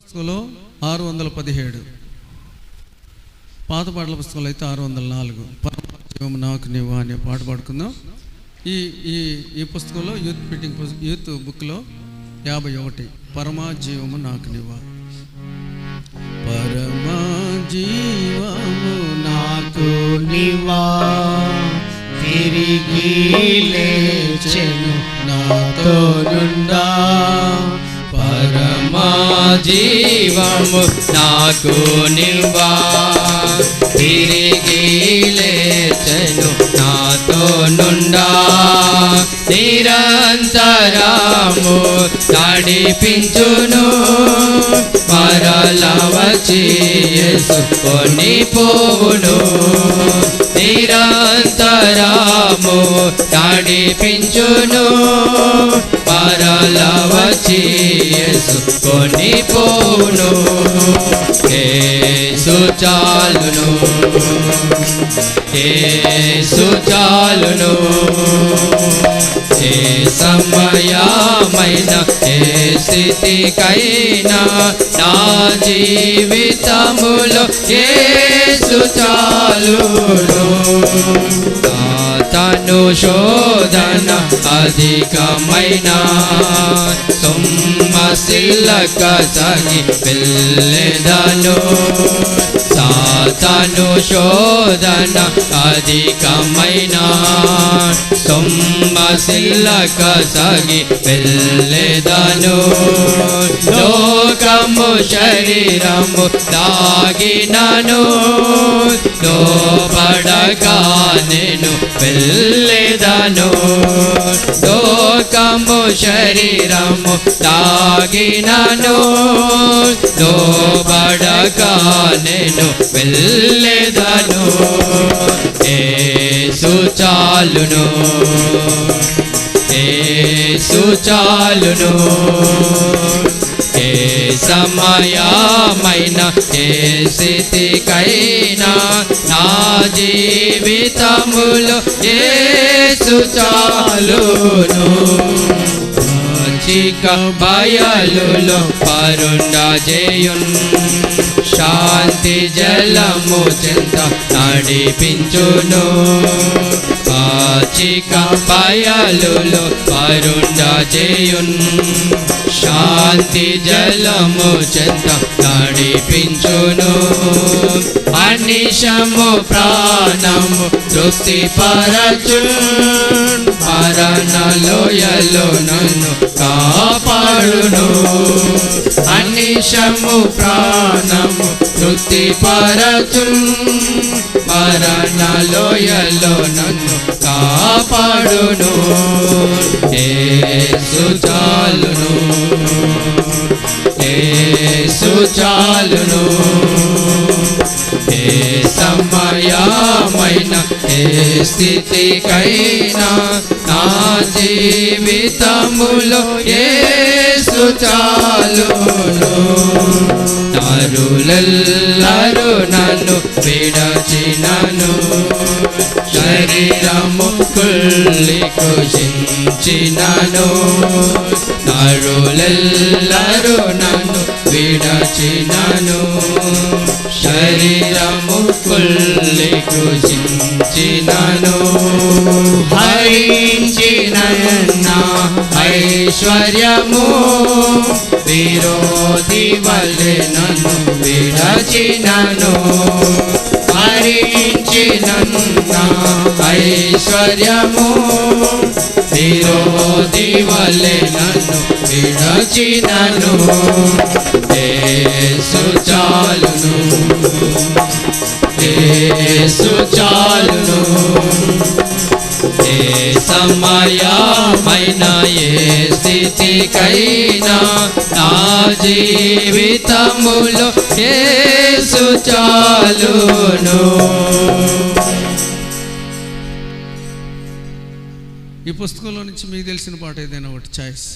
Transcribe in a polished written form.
పుస్తకంలో 617, పాత పాటల పుస్తకంలో అయితే 604. పరమజీవము నాకు నీవు అనే పాట పాడుకుందాం. ఈ ఈ ఈ పుస్తకంలో యూత్ బుక్లో 51, పరమజీవము నాకు నీవా. పరమజీవము నాకు నీవా, తిరిగి లేచెను నాతో నుండా. పరమజీవము నాకు నీవా, తిరిగి లేచెను నాతో నుండా. నిరంతరము నడిపించును, మరల వచ్చి యేసుకొని పోవును. నిరంతరము నడిపించును, మరల వచ్చి యేసుకొని పోవును. యేసు చాలును, యేసు చాలును. ఏ సమయమైన ఏ స్థితికైనా నా జీవితములో యేసు చాలును. తను శోధన అధికమైన సొమ్మసిల్లక సగి వెళ్ళెదను. సాతాను శోధన అధికమైన సొమ్మసిల్లక సగి వెళ్ళెదను. లోకము శరీరము దాగినను, లోబడగా నేను వెళ్ళెదను. లోకము శరీరము దాగినను, లోబడగా నేను వెళ్ళెదను. యేసు చాలును, యేసు చాలును. ఏ సమయమైన ఏ స్థితికైనా నా జీవితములో యేసు చాలును. చిక బయలులో పరుండజేయున్, శాంతి జలము చెంత నడిపించును. చిక బయలులో పరుండజేయున్, శాంతి జలము చెంత నడిపించును. అనిశము ప్రాణము తృప్తిపరచున్, మరణ లోయలో నన్ను కాపాడును. అనిశము ప్రాణము తృప్తిపరచున్, మరణ లోయలో నన్ను కాపాడును. యేసు చాలును, యేసు చాలును. ఏ సమయమైన ఏ స్థితికైనా నా జీవితములో యేసు చాలును. నరులెల్లరూ నన్ను విడచినను, శరీరము కుళ్ళి కృషించినను. నరులెల్లరూ నన్ను విడచినను, శరీరము కుళ్ళి కృషించినను. హరించిన ఐశ్వర్యము విరోధి వలె నన్ను విడచినను. హరించిన ఐశ్వర్యము విరోధి వలె నన్ను విడచినను. యేసు చాలును, యేసు చాలును. ఏ సమయమైన ఏ స్థితికైనా నా జీవితములో యేసు చాలును. ఈ పుస్తకంలో నుంచి మీకు తెలిసిన పాట ఏదైనా ఒకటి చాయిస్.